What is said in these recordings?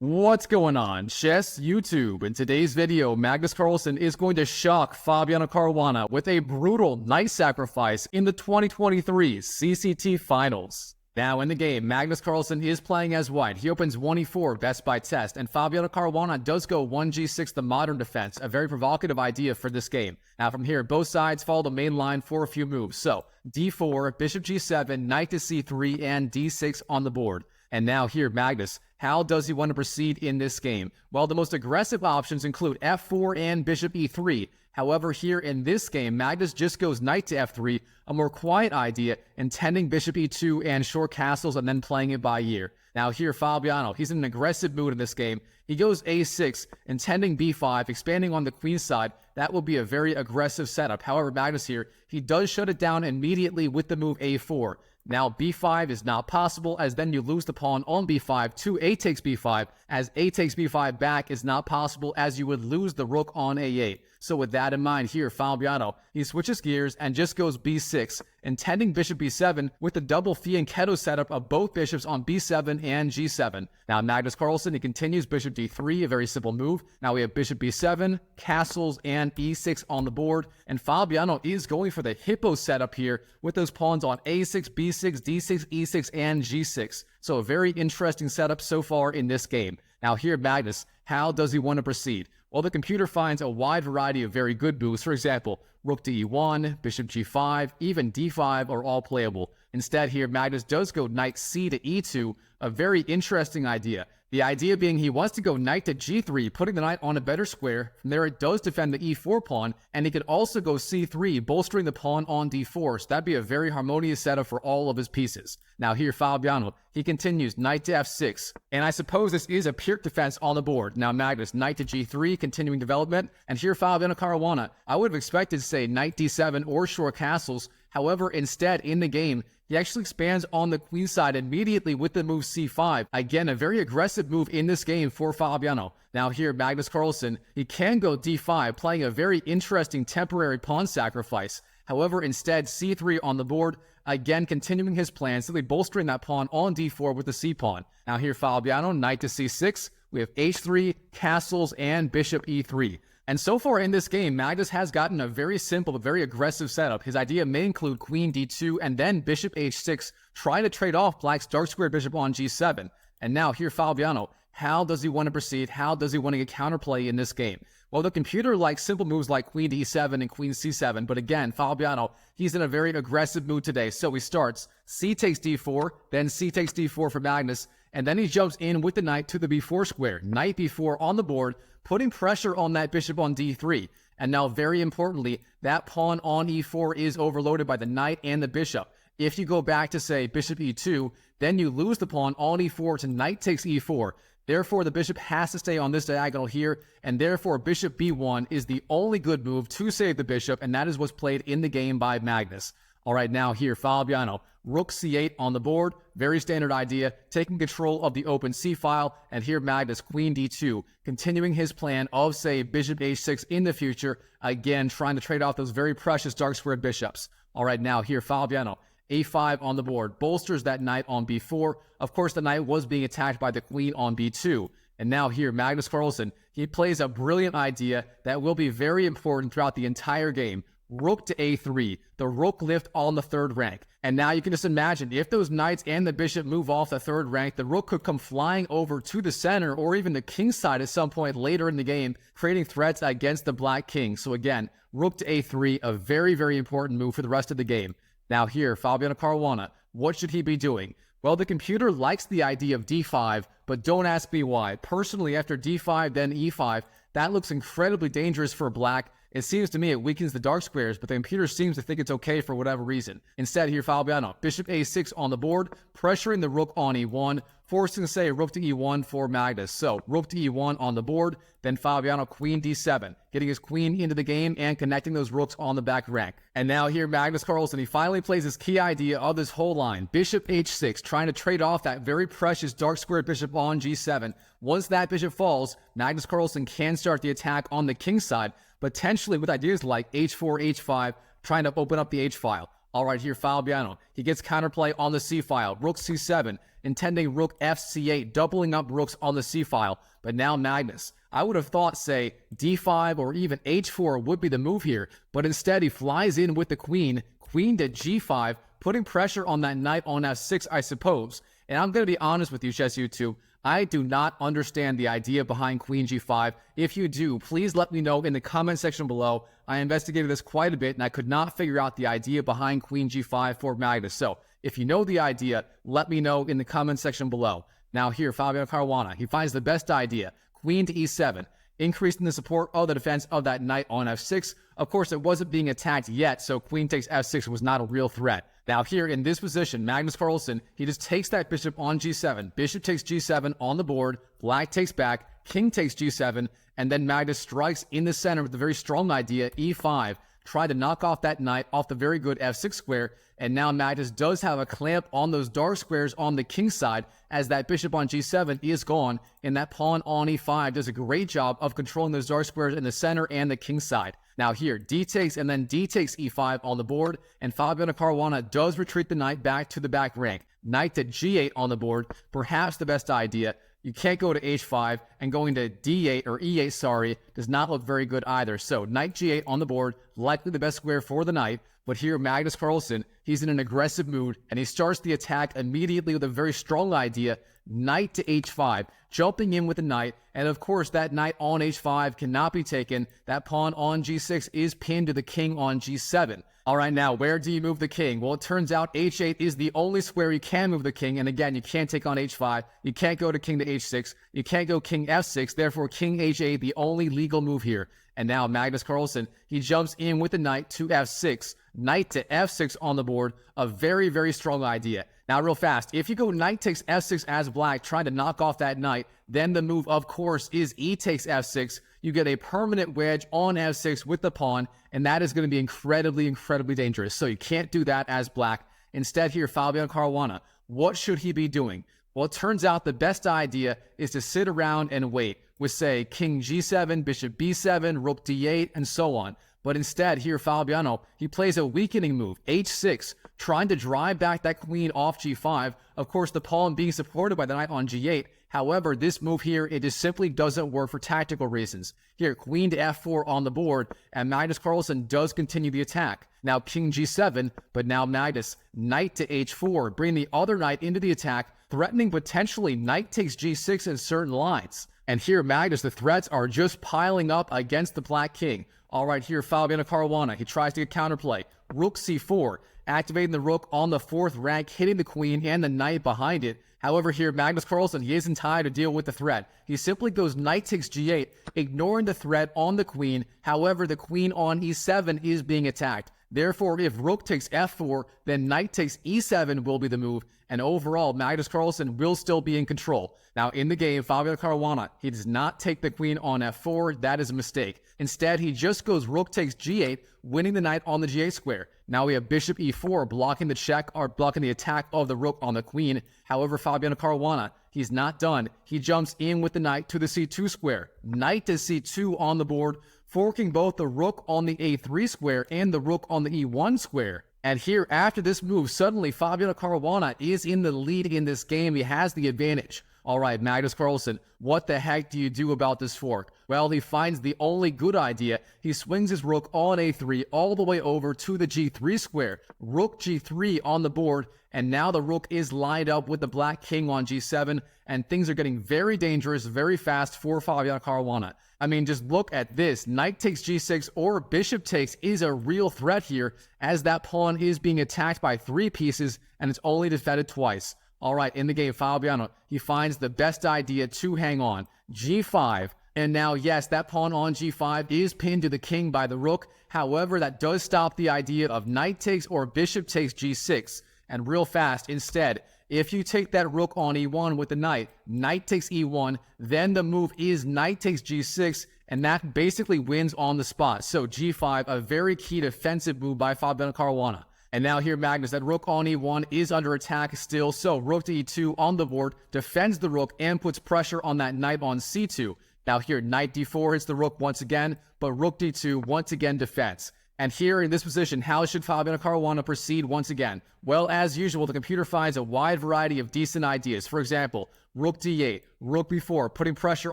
What's going on, Chess YouTube? In today's video, Magnus Carlsen is going to shock Fabiano Caruana with a brutal knight sacrifice in the 2023 CCT Finals. Now in the game, Magnus Carlsen is playing as white. He opens 1e4 best by test, and Fabiano Caruana does go 1g6 the modern defense, a very provocative idea for this game. Now from here, both sides follow the main line for a few moves. So d4, bishop g7, knight to c3, and d6 on the board. And now here, Magnus, how does he want to proceed in this game? Well, the most aggressive options include f4 and bishop e3. However, here in this game, Magnus just goes knight to f3, a more quiet idea, intending bishop e2 and short castles and then playing it by ear. Now here, Fabiano, he's in an aggressive mood in this game. He goes a6, intending b5, expanding on the queen side. That will be a very aggressive setup. However, Magnus here, he does shut it down immediately with the move a4. Now b5 is not possible, as then you lose the pawn on b5 to a takes b5, as a takes b5 back is not possible, as you would lose the rook on a8. So with that in mind here, Fabiano, he switches gears and just goes b6, intending bishop b7 with the double fianchetto setup of both bishops on b7 and g7. Now Magnus Carlsen, he continues bishop d3, a very simple move. Now we have bishop b7, castles, and e6 on the board, and Fabiano is going for the Hippo setup here with those pawns on a6, b6, d6, e6, and g6. So a very interesting setup so far in this game. Now here, Magnus, how does he want to proceed? Well, the computer finds a wide variety of very good moves. For example, rook to e1, bishop g5, even d5 are all playable. Instead here, Magnus does go knight c to e2, a very interesting idea. The idea being he wants to go knight to g3, putting the knight on a better square. From there, it does defend the e4 pawn, and he could also go c3, bolstering the pawn on d4. So that'd be a very harmonious setup for all of his pieces. Now here, Fabiano, he continues knight to f6, and I suppose this is a pure defense on the board. Now Magnus, knight to g3, continuing development, and here Fabiano Caruana, I would have expected to say knight d7 or short castles. However, instead, in the game, he actually expands on the queen side immediately with the move c5. Again, a very aggressive move in this game for Fabiano. Now here, Magnus Carlsen, he can go d5, playing a very interesting temporary pawn sacrifice. However, instead, c3 on the board, again continuing his plan, simply bolstering that pawn on d4 with the c-pawn. Now here, Fabiano, knight to c6, we have h3, castles, and bishop e3. And so far in this game, Magnus has gotten a very simple but very aggressive setup. His idea may include queen d2 and then bishop h6, trying to trade off black's dark square bishop on g7. And now here, Fabiano, how does he want to proceed? How does he want to get counterplay in this game? Well, the computer likes simple moves like queen d7 and queen c7, but again, Fabiano, he's in a very aggressive mood today. So he starts c takes d4, then c takes d4 for Magnus, and then he jumps in with the knight to the b4 square. Knight b4 on the board, putting pressure on that bishop on d3. And now, very importantly, that pawn on e4 is overloaded by the knight and the bishop. If you go back to, say, bishop e2, then you lose the pawn on e4 to knight takes e4. Therefore, the bishop has to stay on this diagonal here, and therefore bishop b1 is the only good move to save the bishop, and that is what's played in the game by Magnus. All right, now here, Fabiano, rook c8 on the board, very standard idea, taking control of the open c-file, and here Magnus, queen d2, continuing his plan of, say, bishop h6 in the future, again, trying to trade off those very precious dark squared bishops. All right, now here, Fabiano, a5 on the board, bolsters that knight on b4. Of course, the knight was being attacked by the queen on b2. And now here, Magnus Carlsen, he plays a brilliant idea that will be very important throughout the entire game. Rook to a3, the rook lift on the third rank. And now you can just imagine, if those knights and the bishop move off the third rank, the rook could come flying over to the center or even the king side at some point later in the game, creating threats against the black king. So again, rook to a3, a very, very important move for the rest of the game. Now here, Fabiano Caruana, what should he be doing? Well, the computer likes the idea of d5, but don't ask me why. Personally, after d5, then e5, that looks incredibly dangerous for black. It seems to me it weakens the dark squares, but the computer seems to think it's okay for whatever reason. Instead, here, Fabiano, bishop a6 on the board, pressuring the rook on e1, forcing, say, rook to e1 for Magnus. So, rook to e1 on the board, then Fabiano, queen d7, getting his queen into the game and connecting those rooks on the back rank. And now here, Magnus Carlsen, he finally plays his key idea of this whole line, bishop h6, trying to trade off that very precious dark squared bishop on g7. Once that bishop falls, Magnus Carlsen can start the attack on the king side, potentially with ideas like h4, h5, trying to open up the h-file. All right, here Fabiano, he gets counterplay on the c-file, rook c7, intending rook f c8, doubling up rooks on the c-file. But now Magnus, I would have thought, say, d5 or even h4 would be the move here, but instead he flies in with the queen to g5, putting pressure on that knight on f6, I suppose. And I'm going to be honest with you, Chess YouTube, I do not understand the idea behind queen g5. If you do, please let me know in the comment section below. I investigated this quite a bit and I could not figure out the idea behind queen g5 for Magnus. So if you know the idea, let me know in the comment section below. Now here, Fabiano Caruana, he finds the best idea, queen to e7, increasing the support of the defense of that knight on f6. Of course, it wasn't being attacked yet, so queen takes f6 was not a real threat. Now here in this position, Magnus Carlsen, he just takes that bishop on g7. Bishop takes g7 on the board, black takes back, king takes g7, and then Magnus strikes in the center with a very strong idea, e5, try to knock off that knight off the very good f6 square, and now Magnus does have a clamp on those dark squares on the king side, as that bishop on g7 is gone, and that pawn on e5 does a great job of controlling those dark squares in the center and the king side. Now here, d takes and then d takes e5 on the board, and Fabiano Caruana does retreat the knight back to the back rank. Knight to g8 on the board, perhaps the best idea. You can't go to h5, and going to d8 or e8, sorry, does not look very good either. So knight g8 on the board, likely the best square for the knight. But here, Magnus Carlsen, he's in an aggressive mood, and he starts the attack immediately with a very strong idea, knight to h5, jumping in with the knight, and of course that knight on h5 cannot be taken. That pawn on g6 is pinned to the king on g7. All right, now, where do you move the king? Well, it turns out h8 is the only square you can move the king, and again, you can't take on h5, you can't go to king to h6, you can't go king f6, therefore king h8, the only legal move here. And now Magnus Carlsen, he jumps in with the knight to f6, knight to f6 on the board, a very, very strong idea. Now, real fast, if you go knight takes f6 as black, trying to knock off that knight, then the move, of course, is e takes f6. You get a permanent wedge on f6 with the pawn, and that is going to be incredibly, incredibly dangerous. So you can't do that as black. Instead here, Fabiano Caruana, what should he be doing? Well, it turns out the best idea is to sit around and wait with, say, king g7, bishop b7, rook d8, and so on. But instead, here Fabiano, he plays a weakening move, h6, trying to drive back that queen off g5. Of course, the pawn being supported by the knight on g8. However, this move here, it just simply doesn't work for tactical reasons. Here, queen to f4 on the board, and Magnus Carlsen does continue the attack. Now king g7, but now Magnus, knight to h4, bring the other knight into the attack, threatening potentially knight takes g6 in certain lines. And here, Magnus, the threats are just piling up against the black king. All right, here, Fabiano Caruana, he tries to get counterplay. Rook c4, activating the rook on the 4th rank, hitting the queen and the knight behind it. However, here, Magnus Carlsen, he isn't tired to deal with the threat. He simply goes knight takes g8, ignoring the threat on the queen. However, the queen on e7 is being attacked. Therefore, if rook takes f4, then knight takes e7 will be the move, and overall, Magnus Carlsen will still be in control. Now, in the game, Fabiano Caruana, he does not take the queen on f4. That is a mistake. Instead, he just goes rook takes g8, winning the knight on the g8 square. Now we have bishop e4, blocking the check or blocking the attack of the rook on the queen. However, Fabiano Caruana, he's not done. He jumps in with the knight to the c2 square. Knight to c2 on the board, forking both the rook on the a3 square and the rook on the e1 square. And here, after this move, suddenly Fabiano Caruana is in the lead in this game. He has the advantage. All right, Magnus Carlsen, what the heck do you do about this fork? Well, he finds the only good idea. He swings his rook on a3 all the way over to the g3 square. Rook g3 on the board, and now the rook is lined up with the black king on g7, and things are getting very dangerous very fast for Fabiano Caruana. I mean, just look at this. Knight takes g6 or bishop takes is a real threat here, as that pawn is being attacked by 3 pieces, and it's only defended twice. All right, in the game, Fabiano, he finds the best idea to hang on. g5, and now, yes, that pawn on g5 is pinned to the king by the rook. However, that does stop the idea of knight takes or bishop takes g6. And real fast, instead, if you take that rook on e1 with the knight, knight takes e1, then the move is knight takes g6, and that basically wins on the spot. So g5, a very key defensive move by Fabiano Caruana. And now here, Magnus, that rook on e1 is under attack still, so rook to e2 on the board defends the rook and puts pressure on that knight on c2. Now here, knight d4 hits the rook once again, but rook d2 once again defends. And here in this position, how should Fabiano Caruana proceed once again? Well, as usual, the computer finds a wide variety of decent ideas. For example, rook d8, rook b4, putting pressure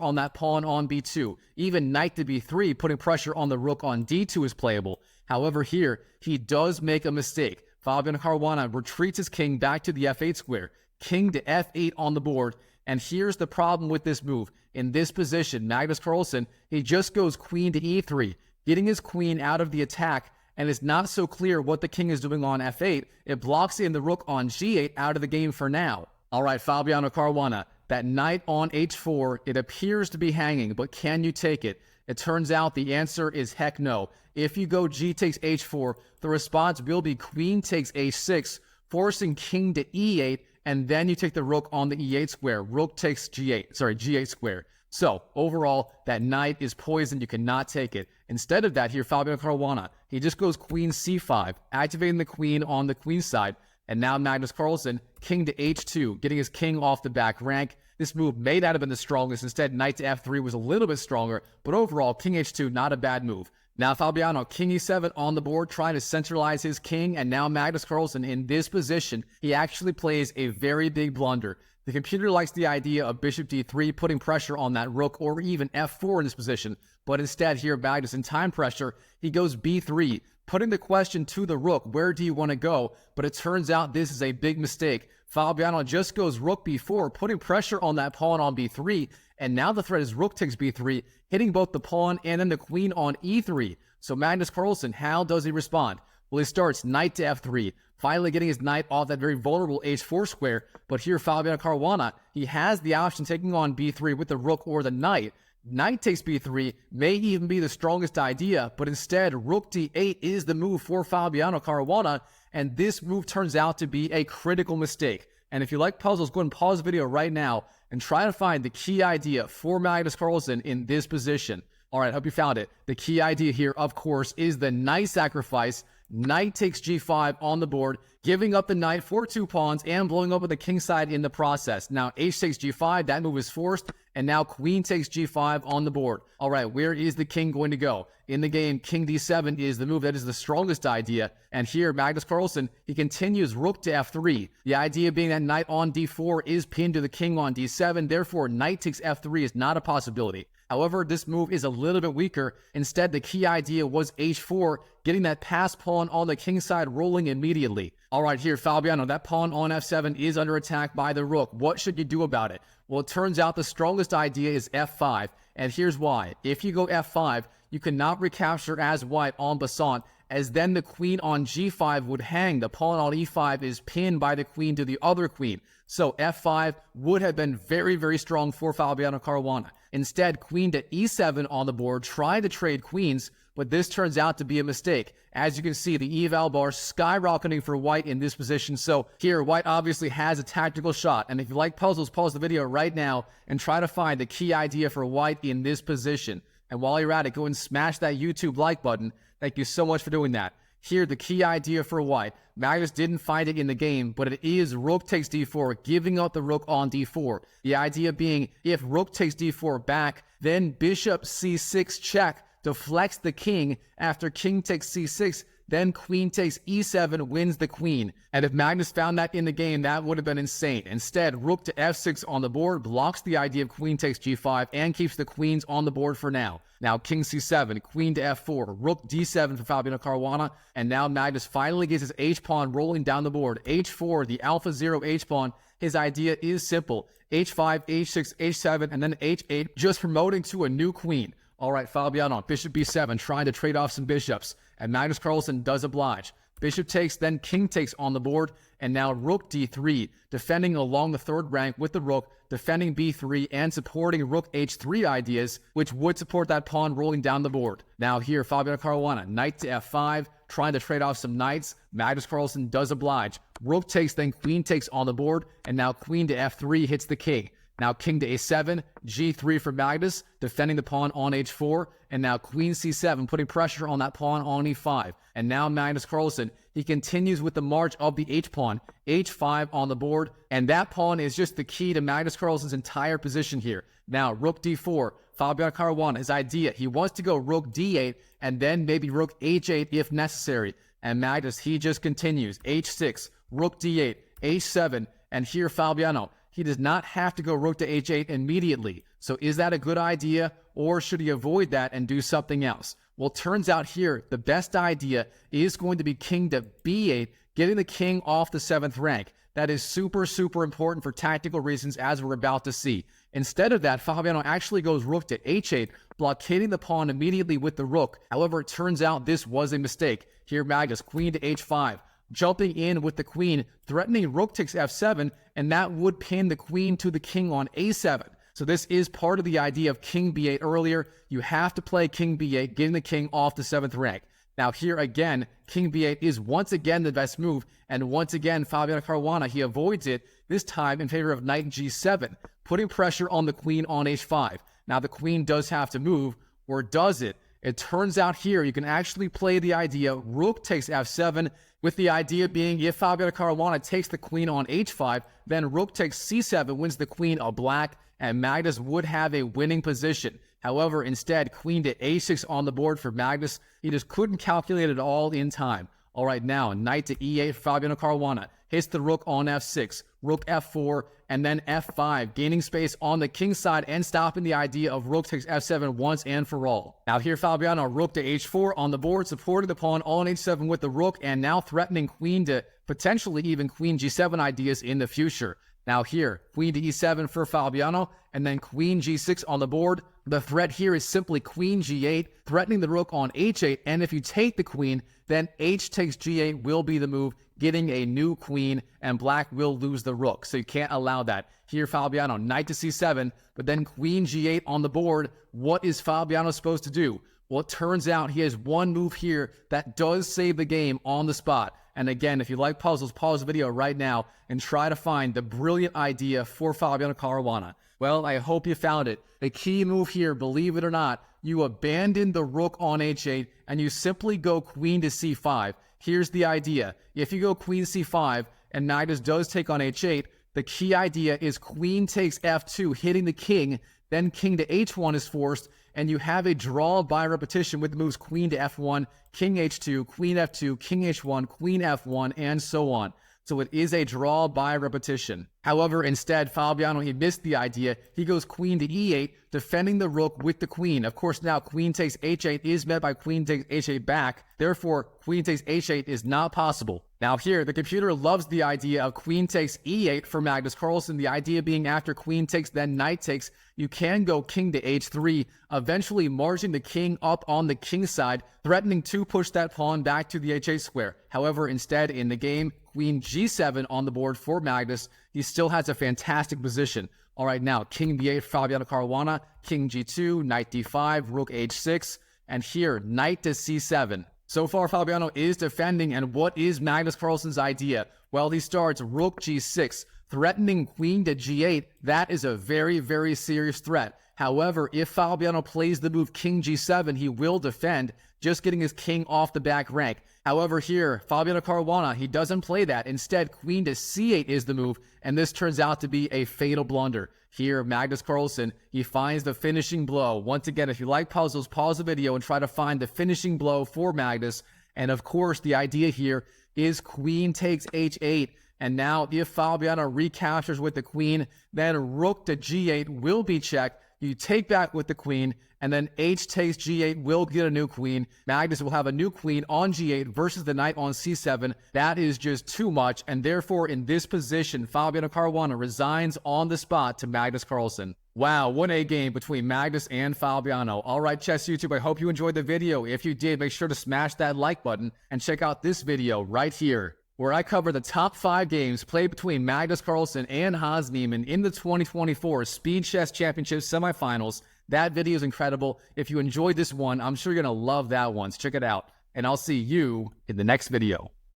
on that pawn on b2. Even knight to b3, putting pressure on the rook on d2 is playable. However, here, he does make a mistake. Fabiano Caruana retreats his king back to the f8 square. King to f8 on the board. And here's the problem with this move. In this position, Magnus Carlsen, he just goes queen to e3. Getting his queen out of the attack, and it's not so clear what the king is doing on f8. It blocks in the rook on g8 out of the game for now. All right, Fabiano Caruana, that knight on h4, it appears to be hanging, but can you take it? It turns out the answer is heck no. If you go g takes h4, the response will be queen takes h6, forcing king to e8, and then you take the rook on the e8 square. Rook takes g8 square. So, overall, that knight is poisoned. You cannot take it. Instead of that, here, Fabiano Caruana, he just goes queen c5, activating the queen on the queen side. And now Magnus Carlsen, king to h2, getting his king off the back rank. This move may not have been the strongest. Instead, knight to f3 was a little bit stronger. But overall, king h2, not a bad move. Now Fabiano, king e7 on the board, trying to centralize his king. And now Magnus Carlsen, in this position, he actually plays a very big blunder. The computer likes the idea of bishop d3, putting pressure on that rook, or even f4 in this position. But instead here, Magnus, in time pressure, he goes b3, putting the question to the rook, where do you want to go? But it turns out this is a big mistake. Fabiano just goes rook b4, putting pressure on that pawn on b3. And now the threat is rook takes b3, hitting both the pawn and then the queen on e3. So Magnus Carlsen, how does he respond? Well, he starts knight to f3, finally getting his knight off that very vulnerable h4 square. But here, Fabiano Caruana, he has the option taking on b3 with the rook or the knight. Knight takes b3 may even be the strongest idea, but instead, rook d8 is the move for Fabiano Caruana, and this move turns out to be a critical mistake. And if you like puzzles, go ahead and pause the video right now and try to find the key idea for Magnus Carlsen in this position. All right, hope you found it. The key idea here, of course, is the knight sacrifice. Knight takes g5 on the board, giving up the knight for 2 pawns and blowing up with the king side in the process. Now, h takes g5, that move is forced, and now queen takes g5 on the board. All right, where is the king going to go? In the game, king d7 is the move that is the strongest idea. And here, Magnus Carlsen, he continues rook to f3. The idea being that knight on d4 is pinned to the king on d7, therefore knight takes f3 is not a possibility. However, this move is a little bit weaker. Instead, the key idea was h4, getting that passed pawn on the king side rolling immediately. All right, here, Fabiano, that pawn on f7 is under attack by the rook. What should you do about it? Well, it turns out the strongest idea is f5, and here's why. If you go f5, you cannot recapture as white en passant, as then the queen on g5 would hang. The pawn on e5 is pinned by the queen to the other queen. So f5 would have been very, very strong for Fabiano Caruana. Instead, queen to e7 on the board, trying to trade queens, but this turns out to be a mistake. As you can see, the eval bar skyrocketing for white in this position. So here, white obviously has a tactical shot. And if you like puzzles, pause the video right now and try to find the key idea for white in this position. And while you're at it, go and smash that YouTube like button. Thank you so much for doing that. Here, the key idea for white. Magnus didn't find it in the game, but it is rook takes d4, giving up the rook on d4. The idea being, if rook takes d4 back, then bishop c6 check deflects the king. After king takes c6, then queen takes e7 wins the queen. And if Magnus found that in the game, that would have been insane. Instead, rook to f6 on the board blocks the idea of queen takes g5 and keeps the queens on the board for now. Now king c7, queen to f4, rook d7 for Fabiano Caruana, and now Magnus finally gets his h-pawn rolling down the board. h4, the alpha 0 h-pawn. His idea is simple. h5, h6, h7, and then h8, just promoting to a new queen. All right, Fabiano, bishop b7, trying to trade off some bishops, and Magnus Carlsen does oblige. Bishop takes, then king takes on the board, and now rook d3, defending along the third rank with the rook, defending b3, and supporting rook h3 ideas, which would support that pawn rolling down the board. Now here, Fabiano Caruana, knight to f5, trying to trade off some knights. Magnus Carlsen does oblige. Rook takes, then queen takes on the board, and now queen to f3 hits the king. Now king to a7, g3 for Magnus, defending the pawn on h4, and now queen c7, putting pressure on that pawn on e5. And now Magnus Carlsen, he continues with the march of the h-pawn, h5 on the board, and that pawn is just the key to Magnus Carlsen's entire position here. Now rook d4, Fabiano Caruana, his idea, he wants to go rook d8, and then maybe rook h8 if necessary. And Magnus, he just continues, h6, rook d8, h7, and here Fabiano, he does not have to go rook to h8 immediately. So is that a good idea, or should he avoid that and do something else? Well, turns out here, the best idea is going to be king to b8, getting the king off the 7th rank. That is super, super important for tactical reasons, as we're about to see. Instead of that, Fabiano actually goes rook to h8, blockading the pawn immediately with the rook. However, it turns out this was a mistake. Here, Magnus, queen to h5. Jumping in with the queen, threatening rook takes f7, and that would pin the queen to the king on a7. So this is part of the idea of king b8 earlier. You have to play king b8, getting the king off the 7th rank. Now here again, king b8 is once again the best move, and once again, Fabiano Caruana, he avoids it, this time in favor of knight g7, putting pressure on the queen on h5. Now the queen does have to move, or does it? It turns out here you can actually play the idea rook takes f7, with the idea being if Fabiano Caruana takes the queen on h5, then rook takes c7 wins the queen of black, and Magnus would have a winning position. However, instead, queen to a6 on the board for Magnus. He just couldn't calculate it all in time. All right, now, knight to e8 for Fabiano Caruana. Hits the rook on f6, rook f4, and then f5, gaining space on the king side and stopping the idea of rook takes f7 once and for all. Now here Fabiano, rook to h4 on the board, supporting the pawn on h7 with the rook, and now threatening queen to potentially even queen g7 ideas in the future. Now here, queen to e7 for Fabiano, and then queen g6 on the board. The threat here is simply queen g8, threatening the rook on h8, and if you take the queen, then h takes g8 will be the move, getting a new queen, and black will lose the rook, so you can't allow that. Here Fabiano, knight to c7, but then queen g8 on the board. What is Fabiano supposed to do? Well, it turns out he has one move here that does save the game on the spot. And again, if you like puzzles, pause the video right now and try to find the brilliant idea for Fabiano Caruana. Well, I hope you found it. The key move here, believe it or not, you abandon the rook on h8 and you simply go queen to c5. Here's the idea. If you go queen c5 and Magnus does take on h8, the key idea is queen takes f2, hitting the king, then king to h1 is forced, and you have a draw by repetition with the moves queen to f1, king h2, queen f2, king h1, queen f1, and so on. So it is a draw by repetition. However, instead, Fabiano, he missed the idea. He goes queen to e8, defending the rook with the queen. Of course, now queen takes h8 is met by queen takes h8 back. Therefore, queen takes h8 is not possible. Now here, the computer loves the idea of queen takes e8 for Magnus Carlsen. The idea being after queen takes, then knight takes, you can go king to h3, eventually marching the king up on the king side, threatening to push that pawn back to the h8 square. However, instead, in the game, queen g7 on the board for Magnus. He still has a fantastic position. All right, now, king b8 for Fabiano Caruana, king g2, knight d5, rook h6, and here, knight to c7. So far, Fabiano is defending, and what is Magnus Carlsen's idea? Well, he starts rook g6, threatening queen to g8. That is a very, very serious threat. However, if Fabiano plays the move king g7, he will defend, just getting his king off the back rank. However, here, Fabiano Caruana, he doesn't play that. Instead, queen to c8 is the move, and this turns out to be a fatal blunder. Here, Magnus Carlsen, he finds the finishing blow. Once again, if you like puzzles, pause the video and try to find the finishing blow for Magnus. And of course, the idea here is queen takes h8. And now, if Fabiano recaptures with the queen, then rook to g8 will be checked. You take back with the queen, and then h takes g8 will get a new queen. Magnus will have a new queen on g8 versus the knight on c7. That is just too much, and therefore in this position, Fabiano Caruana resigns on the spot to Magnus Carlsen. Wow, what a game between Magnus and Fabiano. All right, Chess YouTube, I hope you enjoyed the video. If you did, make sure to smash that like button and check out this video right here, where I cover the top 5 games played between Magnus Carlsen and Hans Niemann in the 2024 Speed Chess Championship semifinals. That video is incredible. If you enjoyed this one, I'm sure you're going to love that one. So check it out, and I'll see you in the next video.